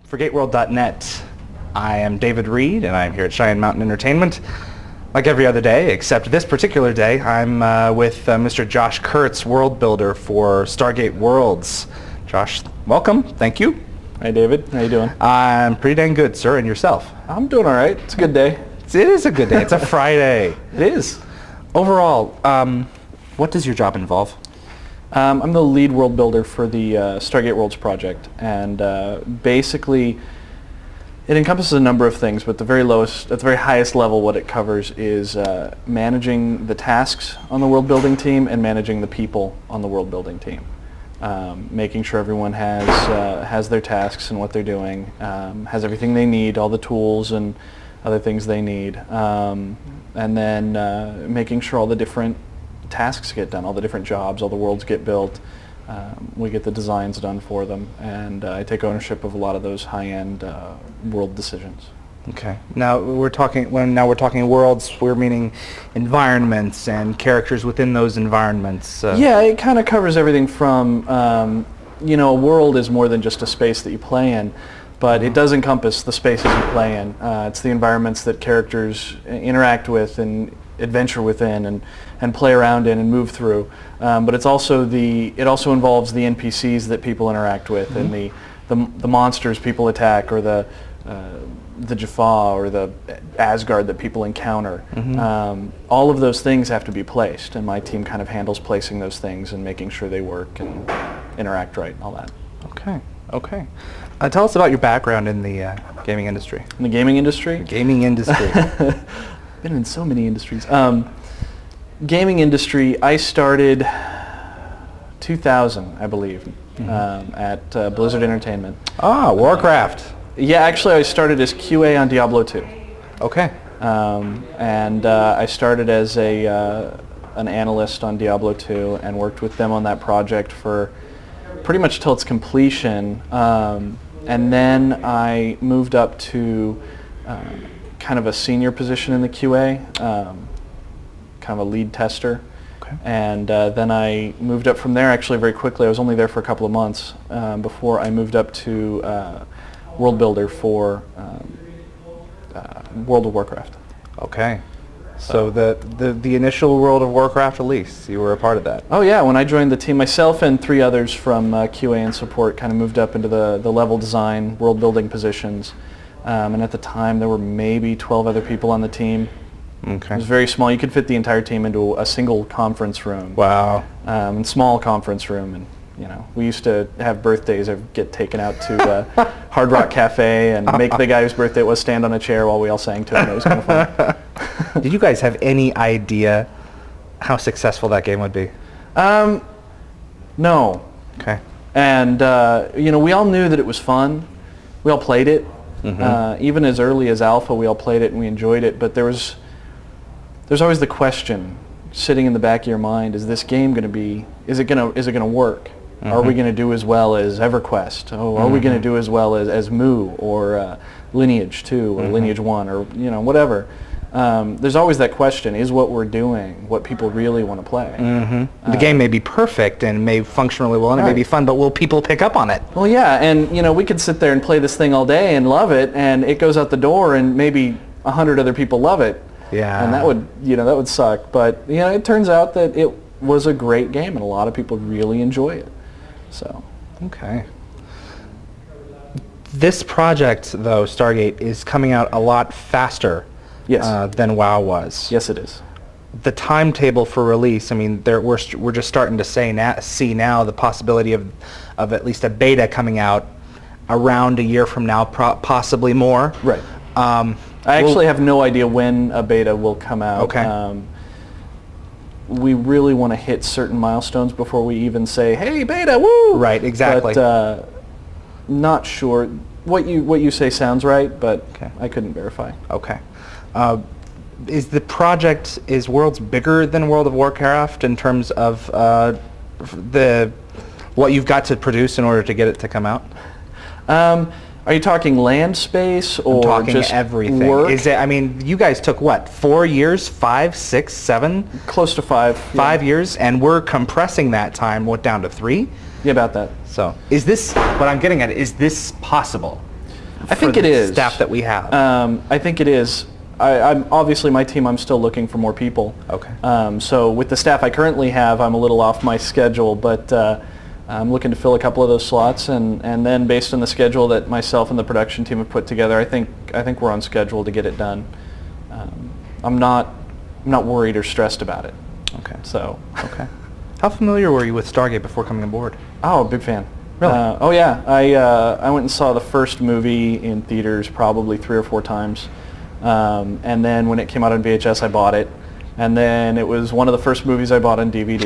For GateWorld.net, I am David Reed, and I'm here at Cheyenne Mountain Entertainment. Like every other day, except this particular day, I'm with Mr. Josh Kurtz, world builder for Stargate Worlds. Josh, welcome. Thank you. Hi, David. How you doing? I'm pretty dang good, sir. And yourself? I'm doing all right. It's a good day. It is a good day. It's a Friday. It is. Overall, what does your job involve? I'm the lead world builder for the Stargate Worlds project, and basically it encompasses a number of things, but at the very highest level, what it covers is managing the tasks on the world building team and managing the people on the world building team. Making sure everyone has their tasks and what they're doing, has everything they need, all the tools and other things they need, and then making sure all the different tasks get done, all the different jobs, all the worlds get built. We get the designs done for them, and I take ownership of a lot of those high-end world decisions. Okay. Now we're talking worlds. We're meaning environments and characters within those environments. Yeah, it kind of covers everything from a world is more than just a space that you play in, but it does encompass the spaces you play in. It's the environments that characters interact with and adventure within and play around in and move through. But it also involves the NPCs that people interact with, and the monsters people attack, or the Jaffa or the Asgard that people encounter. All of those things have to be placed, and my team kind of handles placing those things and making sure they work and interact right and all that. Okay. Tell us about your background in the gaming industry. In the gaming industry? The gaming industry. Been in so many industries. Gaming industry, I started 2000, I believe, at Blizzard Entertainment. Ah, Warcraft. Yeah, actually I started as QA on Diablo 2. Okay. And I started as an analyst on Diablo 2 and worked with them on that project for pretty much till its completion. And then I moved up to kind of a senior position in the QA, kind of a lead tester. Okay. And then I moved up from there actually very quickly. I was only there for a couple of months before I moved up to world builder for World of Warcraft. Okay. So the initial World of Warcraft release, you were a part of that? Oh yeah, when I joined the team, myself and 3 others from QA and support kind of moved up into the level design, world building positions. And at the time there were maybe 12 other people on the team. Okay. It was very small. You could fit the entire team into a single conference room. Wow. And small conference room, and we used to have birthdays or get taken out to Hard Rock Cafe and make the guy whose birthday it was stand on a chair while we all sang to him. It was kind of fun. Did you guys have any idea how successful that game would be? No. Okay. And we all knew that it was fun. We all played it. Even as early as alpha, we all played it and we enjoyed it. But there's always the question sitting in the back of your mind: is this game going to be? Is it going to work? Are we going to do as well as EverQuest? Oh, are we going to do as well as Mu or Lineage 2 or Lineage 1 or whatever? There's always that question: is what we're doing what people really want to play? The game may be perfect and may function really well and it may be fun, but will people pick up on it? Well, yeah, and we could sit there and play this thing all day and love it, and it goes out the door and maybe 100 other people love it. Yeah. And that would suck. But it turns out that it was a great game and a lot of people really enjoy it. So. Okay. This project, though, Stargate, is coming out a lot faster. Yes. Than WoW was. Yes, it is. The timetable for release, I mean, we're just starting to see now the possibility of at least a beta coming out around a year from now, possibly more. Right. I actually have no idea when a beta will come out. Okay. We really want to hit certain milestones before we even say, "Hey, beta, woo!" Right. Exactly. But not sure. What you say sounds right, but okay. I couldn't verify. Okay. Is Worlds bigger than World of Warcraft in terms of what you've got to produce in order to get it to come out? Are you talking land space or I'm talking just everything? Work? Is it? I mean, you guys took what? 4 years? 5, 6, 7? Close to 5. 5 years, and we're compressing that time down to 3. Yeah, about that. So, is this what I'm getting at? Is this possible? I think it is. Staff that we have. I think it is. I'm obviously my team. I'm still looking for more people. Okay. So with the staff I currently have, I'm a little off my schedule, but I'm looking to fill a couple of those slots, and then based on the schedule that myself and the production team have put together, I think we're on schedule to get it done. I'm not worried or stressed about it. Okay. So. Okay. How familiar were you with Stargate before coming aboard? Oh, big fan. Really? Oh yeah. I went and saw the first movie in theaters probably 3 or 4 times, and then when it came out on VHS, I bought it. And then it was one of the first movies I bought on DVD.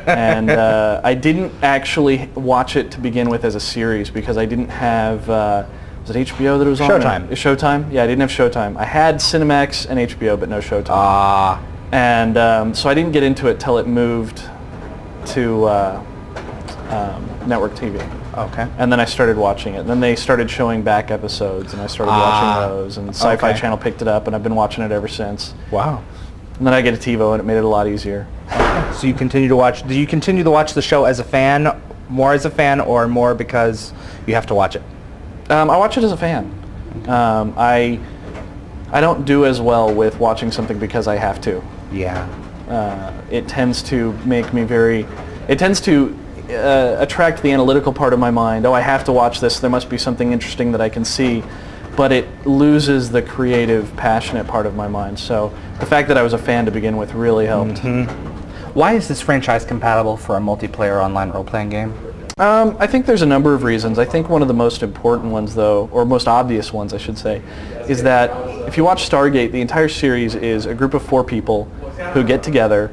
And I didn't actually watch it to begin with as a series because I didn't have, was it HBO that it was on? Showtime. Showtime? Yeah, I didn't have Showtime. I had Cinemax and HBO, but no Showtime. Ah. And so I didn't get into it till it moved to network TV. Okay. And then I started watching it. Then they started showing back episodes, and I started watching those. And Sci-Fi Channel picked it up, and I've been watching it ever since. Wow. And then I get a TiVo, and it made it a lot easier. So you continue to watch, do you continue to watch the show as a fan, more as a fan, or more because you have to watch it? I watch it as a fan. I don't do as well with watching something because I have to. Yeah. It tends to make me it tends to attract the analytical part of my mind. Oh, I have to watch this. There must be something interesting that I can see. But it loses the creative, passionate part of my mind. So the fact that I was a fan to begin with really helped. Mm-hmm. Why is this franchise compatible for a multiplayer online role-playing game? I think there's a number of reasons. I think one of the most important ones, though, or most obvious ones, I should say, is that if you watch Stargate, the entire series is a group of 4 people who get together.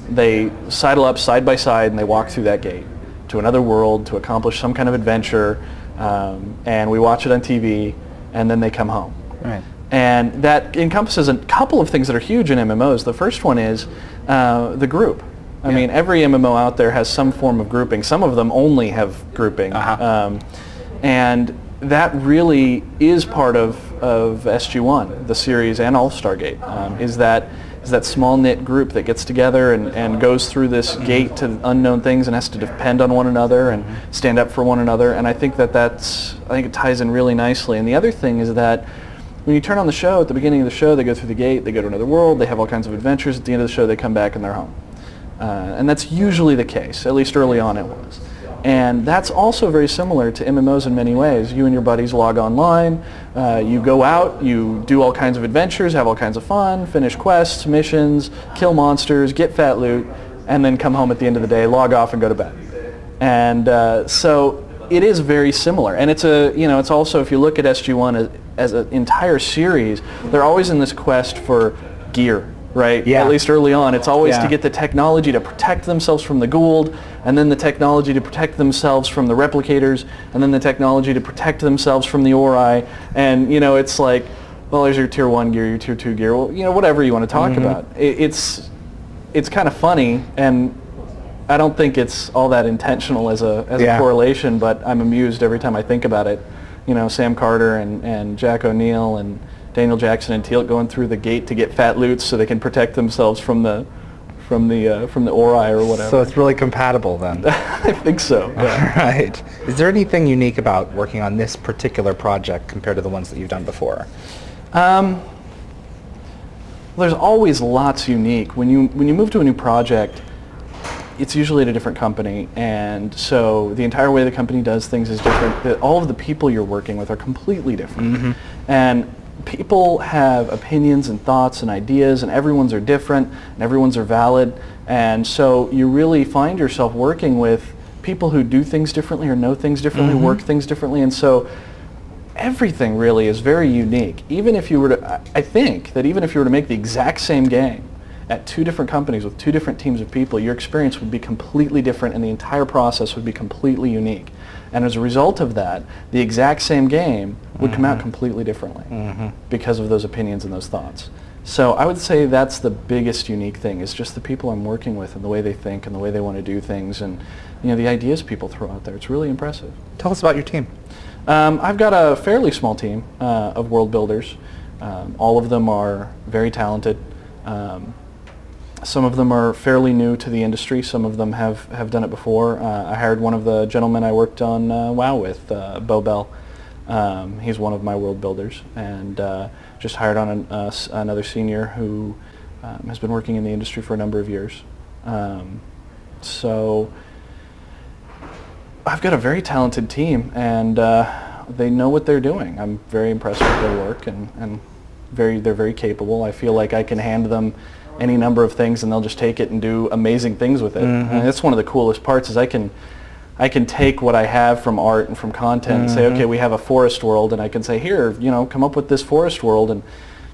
They sidle up side by side, and they walk through that gate to another world to accomplish some kind of adventure. And we watch it on TV, and then they come home. Right. And that encompasses a couple of things that are huge in MMOs. The first one is the group. I mean, every MMO out there has some form of grouping. Some of them only have grouping. And that really is part of SG-1, the series, and all of Stargate, is that small knit group that gets together and goes through this gate to unknown things and has to depend on one another and stand up for one another. And I think I think it ties in really nicely. And the other thing is that when you turn on the show, at the beginning of the show, they go through the gate, they go to another world, they have all kinds of adventures. At the end of the show, they come back and they're home. And that's usually the case, at least early on it was. And that's also very similar to MMOs in many ways. You and your buddies log online, you go out, you do all kinds of adventures, have all kinds of fun, finish quests, missions, kill monsters, get fat loot, and then come home at the end of the day, log off, and go to bed. And so it is very similar. And it's also, if you look at SG-1 as an entire series, they're always in this quest for gear. Right? Yeah. At least early on. It's always Yeah. to get the technology to protect themselves from the Goa'uld, and then the technology to protect themselves from the replicators, and then the technology to protect themselves from the Ori. And, it's like, well, there's your Tier 1 gear, your Tier 2 gear, well, whatever you want to talk about. It's kind of funny, and I don't think it's all that intentional as a correlation, but I'm amused every time I think about it. Sam Carter and Jack O'Neill and Daniel Jackson and Teal'c going through the gate to get fat loots so they can protect themselves from the Ori or whatever. So it's really compatible then. I think so. Yeah. All right. Is there anything unique about working on this particular project compared to the ones that you've done before? There's always lots unique. When you move to a new project, it's usually at a different company, and so the entire way the company does things is different. All of the people you're working with are completely different. And people have opinions and thoughts and ideas, and everyone's are different, and everyone's are valid, and so you really find yourself working with people who do things differently or know things differently, work things differently, and so everything really is very unique. Even if you were to, I think that even if you were to make the exact same game at 2 different companies with 2 different teams of people, your experience would be completely different, and the entire process would be completely unique. And as a result of that, the exact same game would come out completely differently because of those opinions and those thoughts. So I would say that's the biggest unique thing, is just the people I'm working with and the way they think and the way they want to do things, and the ideas people throw out there. It's really impressive. Tell us about your team. I've got a fairly small team of world builders. All of them are very talented. Some of them are fairly new to the industry. Some of them have done it before. I hired one of the gentlemen I worked on WoW with, Bo Bell. He's one of my world builders, and just hired on another senior who has been working in the industry for a number of years. So I've got a very talented team, and they know what they're doing. I'm very impressed with their work, and they're very capable. I feel like I can hand them any number of things, and they'll just take it and do amazing things with it. And that's one of the coolest parts, is I can take what I have from art and from content and say, okay, we have a forest world, and I can say, here, come up with this forest world. And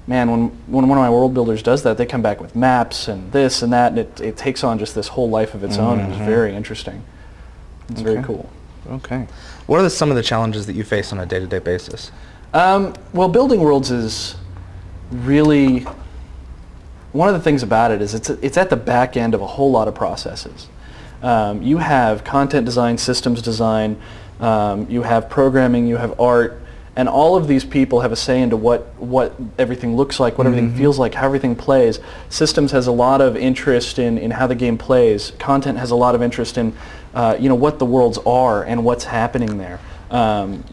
man, when one of my world builders does that, they come back with maps and this and that, and it takes on just this whole life of its own. It was very interesting. It's very cool. Okay. What are some of the challenges that you face on a day-to-day basis? Well, building worlds is really, one of the things about it is it's at the back end of a whole lot of processes. You have content design, systems design, you have programming, you have art, and all of these people have a say into what everything looks like, what everything feels like, how everything plays. Systems has a lot of interest in how the game plays. Content has a lot of interest in what the worlds are and what's happening there.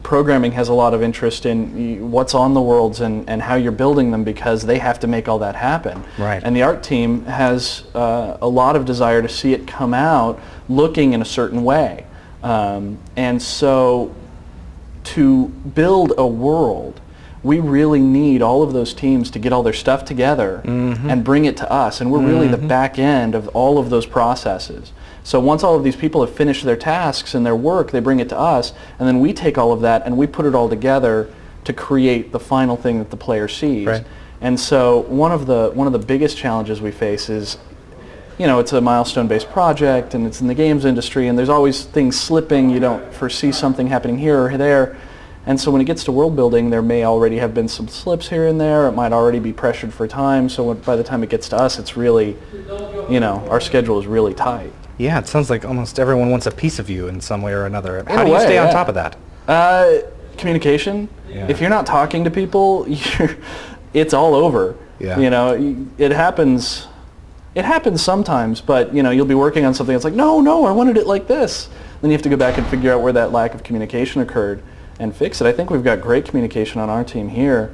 Programming has a lot of interest in what's on the worlds and how you're building them, because they have to make all that happen. Right. And the art team has a lot of desire to see it come out looking in a certain way. And so to build a world, we really need all of those teams to get all their stuff together and bring it to us. And we're really the back end of all of those processes. So once all of these people have finished their tasks and their work, they bring it to us, and then we take all of that and we put it all together to create the final thing that the player sees. Right. And so one of the biggest challenges we face is, it's a milestone-based project, and it's in the games industry, and there's always things slipping. You don't foresee something happening here or there. And so when it gets to world building, there may already have been some slips here and there. It might already be pressured for time. So by the time it gets to us, it's really, our schedule is really tight. Yeah, it sounds like almost everyone wants a piece of you in some way or another. How do you stay on top of that? Communication. Yeah. If you're not talking to people, it's all over. Yeah. It happens. It happens sometimes, but you'll be working on something. It's like, no, I wanted it like this. Then you have to go back and figure out where that lack of communication occurred and fix it. I think we've got great communication on our team here.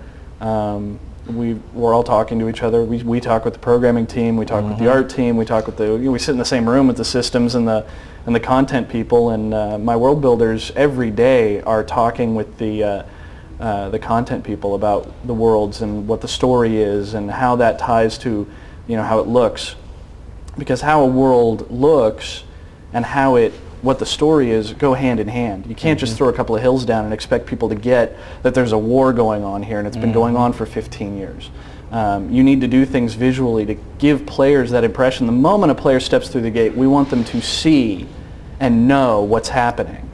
We're all talking to each other. We talk with the programming team. We talk with the art team. We talk with we sit in the same room with the systems and the content people. And my world builders every day are talking with the content people about the worlds and what the story is and how that ties to how it looks, because how a world looks and what the story is go hand in hand. You can't just throw a couple of hills down and expect people to get that there's a war going on here, and it's been going on for 15 years. You need to do things visually to give players that impression. The moment a player steps through the gate, we want them to see and know what's happening.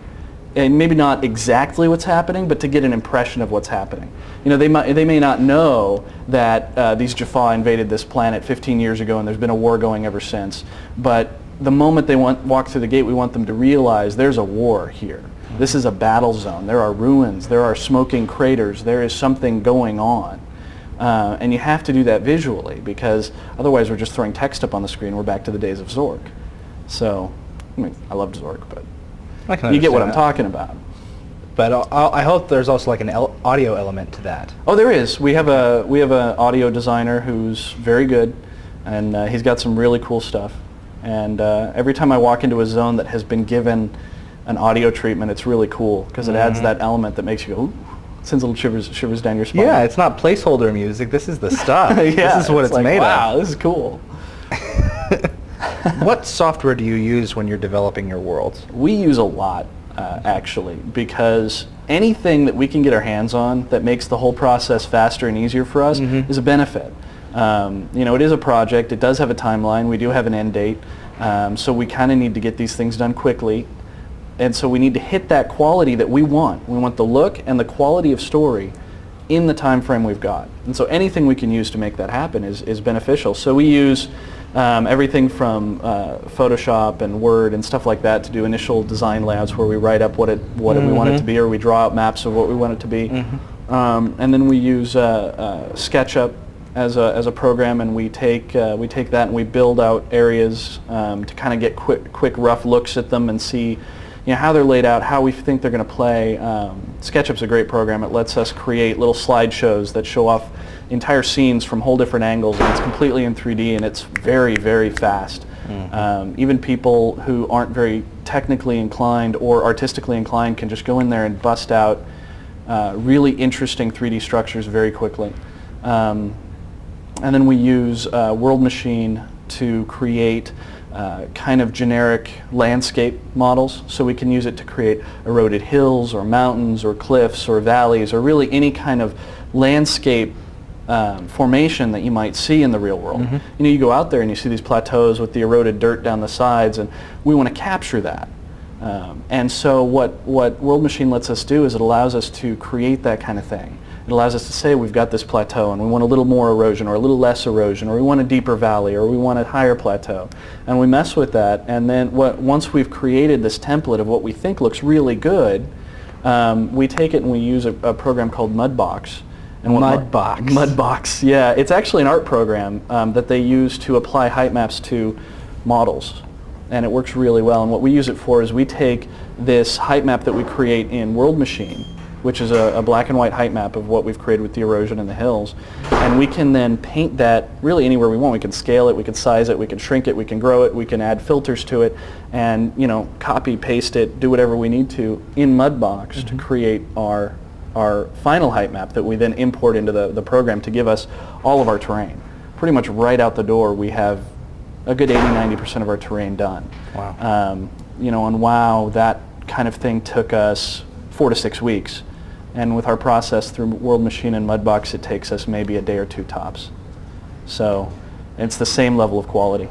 And maybe not exactly what's happening, but to get an impression of what's happening. They may not know that these Jaffa invaded this planet 15 years ago and there's been a war going ever since, but the moment they walk through the gate, we want them to realize there's a war here. This is a battle zone. There are ruins. There are smoking craters. There is something going on. And you have to do that visually, because otherwise we're just throwing text up on the screen. We're back to the days of Zork. So, I loved Zork, but you get what I'm talking about. But I hope there's also like an audio element to that. Oh, there is. We have an audio designer who's very good, and he's got some really cool stuff. And every time I walk into a zone that has been given an audio treatment, it's really cool, because it adds that element that makes you go, ooh, sends little shivers down your spine. Yeah, it's not placeholder music. This is the stuff. Yeah, this is what it's like, made wow, of. This is cool. What software do you use when you're developing your worlds? We use a lot, actually, because anything that we can get our hands on that makes the whole process faster and easier for us is a benefit. It is a project. It does have a timeline. We do have an end date. So we kind of need to get these things done quickly. And so we need to hit that quality that we want. We want the look and the quality of story in the time frame we've got. And so anything we can use to make that happen is beneficial. So we use everything from Photoshop and Word and stuff like that to do initial design layouts where we write up what we want it to be, or we draw out maps of what we want it to be. And then we use SketchUp as a program, and we take that and we build out areas to kind of get quick rough looks at them and see how they're laid out, how we think they're going to play. SketchUp's a great program. It lets us create little slideshows that show off entire scenes from whole different angles, and it's completely in 3D, and it's very, very fast. Even people who aren't very technically inclined or artistically inclined can just go in there and bust out really interesting 3D structures very quickly. And then we use World Machine to create kind of generic landscape models. So we can use it to create eroded hills or mountains or cliffs or valleys or really any kind of landscape formation that you might see in the real world. You go out there and you see these plateaus with the eroded dirt down the sides, and we want to capture that. And so what World Machine lets us do is it allows us to create that kind of thing. It allows us to say we've got this plateau and we want a little more erosion or a little less erosion, or we want a deeper valley, or we want a higher plateau. And we mess with that, and then once we've created this template of what we think looks really good, we take it and we use a program called Mudbox. And Mudbox, yeah. It's actually an art program that they use to apply height maps to models. And it works really well. And what we use it for is we take this height map that we create in World Machine, which is a black and white height map of what we've created with the erosion in the hills, and we can then paint that really anywhere we want. We can scale it, we can size it, we can shrink it, we can grow it, we can add filters to it, and copy, paste it, do whatever we need to in Mudbox to create our final height map that we then import into the program to give us all of our terrain. Pretty much right out the door, we have a good 80-90% of our terrain done. Wow. On WoW, that kind of thing took us 4 to 6 weeks. And with our process through World Machine and Mudbox, it takes us maybe a day or two tops. So it's the same level of quality.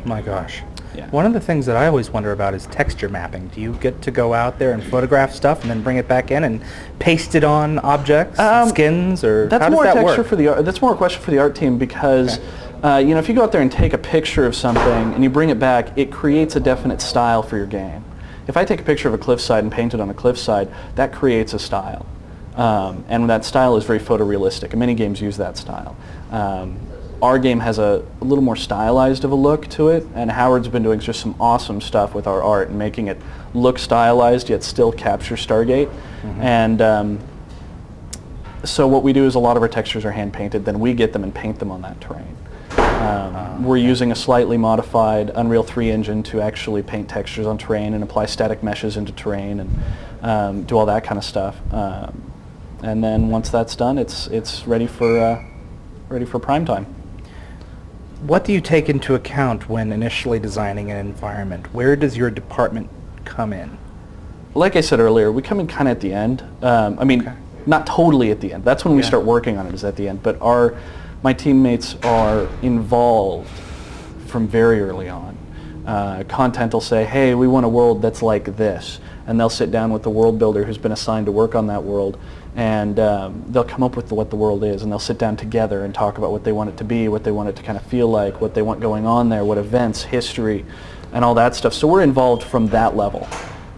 My gosh. Yeah. One of the things that I always wonder about is texture mapping. Do you get to go out there and photograph stuff and then bring it back in and paste it on objects, skins, or that's how does more that texture work? for the that's more a question for the art team, because if you go out there and take a picture of something and you bring it back, it creates a definite style for your game. If I take a picture of a cliffside and paint it on a cliffside, that creates a style. And that style is very photorealistic, and many games use that style. Our game has a little more stylized of a look to it, and Howard's been doing just some awesome stuff with our art and making it look stylized yet still capture Stargate. And so what we do is a lot of our textures are hand-painted, then we get them and paint them on that terrain. We're using a slightly modified Unreal 3 engine to actually paint textures on terrain and apply static meshes into terrain and do all that kind of stuff. And then once that's done, it's ready for prime time. What do you take into account when initially designing an environment? Where does your department come in? Like I said earlier, we come in kind of at the end. Not totally at the end. That's when we start working on it, is at the end. But my teammates are involved from very early on. Content will say, hey, we want a world that's like this. And they'll sit down with the world builder who's been assigned to work on that world, and they'll come up with what the world is, and they'll sit down together and talk about what they want it to be, what they want it to kind of feel like, what they want going on there, what events, history, and all that stuff. So we're involved from that level.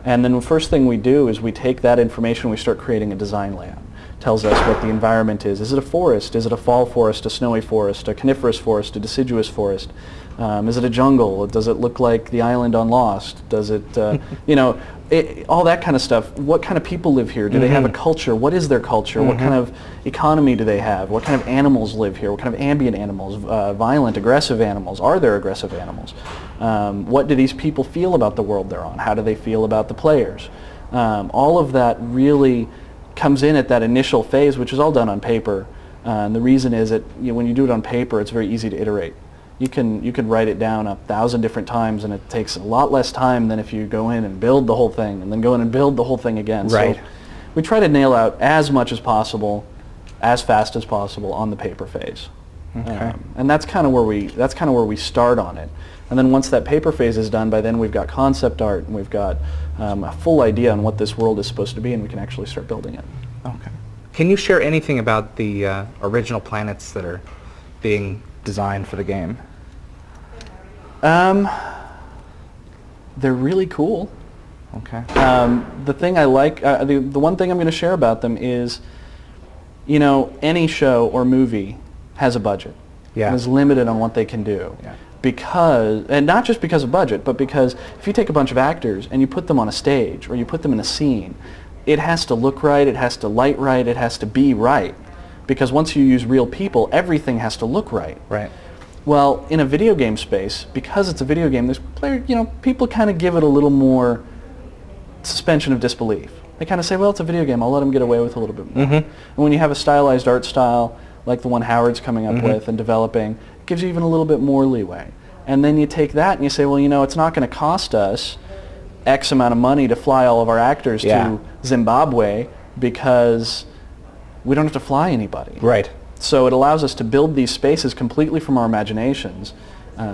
And then the first thing we do is we take that information and we start creating a design layout. Tells us what the environment is. Is it a forest? Is it a fall forest, a snowy forest, a coniferous forest, a deciduous forest? Is it a jungle? Does it look like the island on Lost? Does it, all that kind of stuff. What kind of people live here? Do they have a culture? What is their culture? What kind of economy do they have? What kind of animals live here? What kind of ambient animals? Violent, aggressive animals? Are there aggressive animals? What do these people feel about the world they're on? How do they feel about the players? All of that really comes in at that initial phase, which is all done on paper. And the reason is that when you do it on paper, it's very easy to iterate. You can write it down 1,000 different times, and it takes a lot less time than if you go in and build the whole thing, and then go in and build the whole thing again. Right. So we try to nail out as much as possible, as fast as possible on the paper phase. Okay. And that's kind of where we start on it. And then once that paper phase is done, by then we've got concept art, and we've got a full idea on what this world is supposed to be, and we can actually start building it. Okay. Can you share anything about the original planets that are being designed for the game? They're really cool. Okay. The thing I like, the one thing I'm going to share about them is, any show or movie has a budget. Yeah. And is limited on what they can do. Yeah. and not just because of budget, but because if you take a bunch of actors and you put them on a stage or you put them in a scene, it has to look right, it has to light right, it has to be right. Because once you use real people, everything has to look right. Right. Well, in a video game space, because it's a video game, people kind of give it a little more suspension of disbelief. They kind of say, well, it's a video game, I'll let them get away with a little bit more. And when you have a stylized art style, like the one Howard's coming up with and developing, it gives you even a little bit more leeway. And then you take that and you say, well, it's not going to cost us X amount of money to fly all of our actors to Zimbabwe because we don't have to fly anybody. Right. So it allows us to build these spaces completely from our imaginations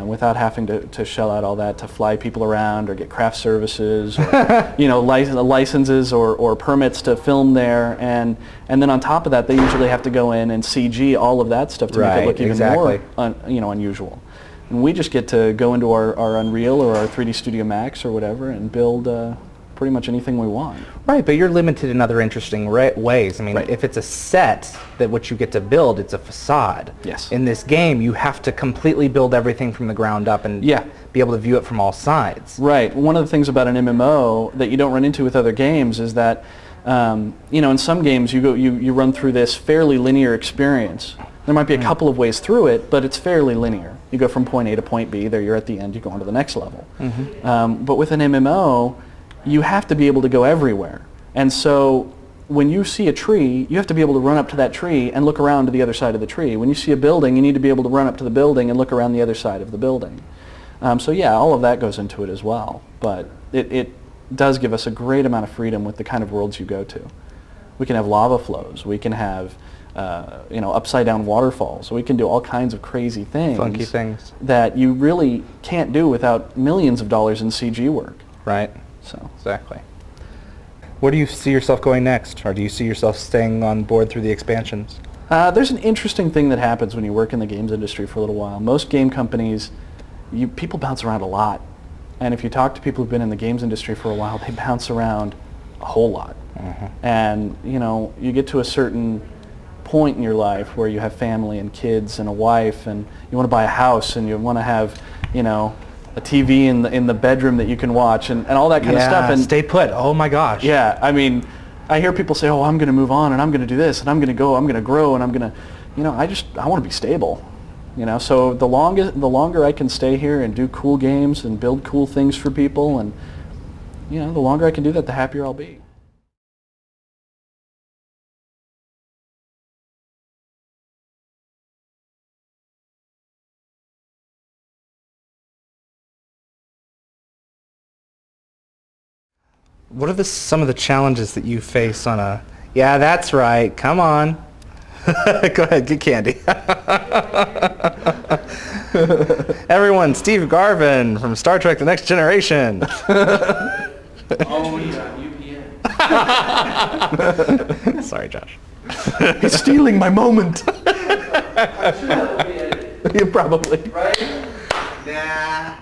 without having to shell out all that to fly people around or get craft services or licenses or permits to film there. And then on top of that, they usually have to go in and CG all of that stuff to make it look even more unusual. And we just get to go into our Unreal or our 3D Studio Max or whatever and build pretty much anything we want. Right, but you're limited in other interesting ways. I mean, if it's a set that what you get to build, it's a facade. Yes. In this game, you have to completely build everything from the ground up and be able to view it from all sides. Right. One of the things about an MMO that you don't run into with other games is that, in some games you run through this fairly linear experience. There might be a couple of ways through it, but it's fairly linear. You go from point A to point B, there you're at the end, you go on to the next level. But with an MMO, you have to be able to go everywhere. And so when you see a tree, you have to be able to run up to that tree and look around to the other side of the tree. When you see a building, you need to be able to run up to the building and look around the other side of the building. All of that goes into it as well. But it does give us a great amount of freedom with the kind of worlds you go to. We can have lava flows. We can have upside down waterfalls. We can do all kinds of crazy things. Funky things. That you really can't do without millions of dollars in CG work. Right. So exactly. Where do you see yourself going next? Or do you see yourself staying on board through the expansions? There's an interesting thing that happens when you work in the games industry for a little while. Most game companies, people bounce around a lot. And if you talk to people who've been in the games industry for a while, they bounce around a whole lot. And, you get to a certain point in your life where you have family and kids and a wife and you want to buy a house and you want to have, a TV in the bedroom that you can watch and all that kind of stuff. And stay put. Oh my gosh. Yeah, I mean, I hear people say, "Oh, I'm going to move on and I'm going to do this and I'm going to go, I'm going to grow and I'm going to," I want to be stable. So the longer I can stay here and do cool games and build cool things for people, and the longer I can do that, the happier I'll be. What are some of the challenges that you face on a... Yeah, that's right. Come on. Go ahead, get candy. Everyone, Steve Garvin from Star Trek The Next Generation. Oh, he's on UPN. Sorry, Josh. He's stealing my moment. I'm sure that'll be edited. You probably. Right? Nah.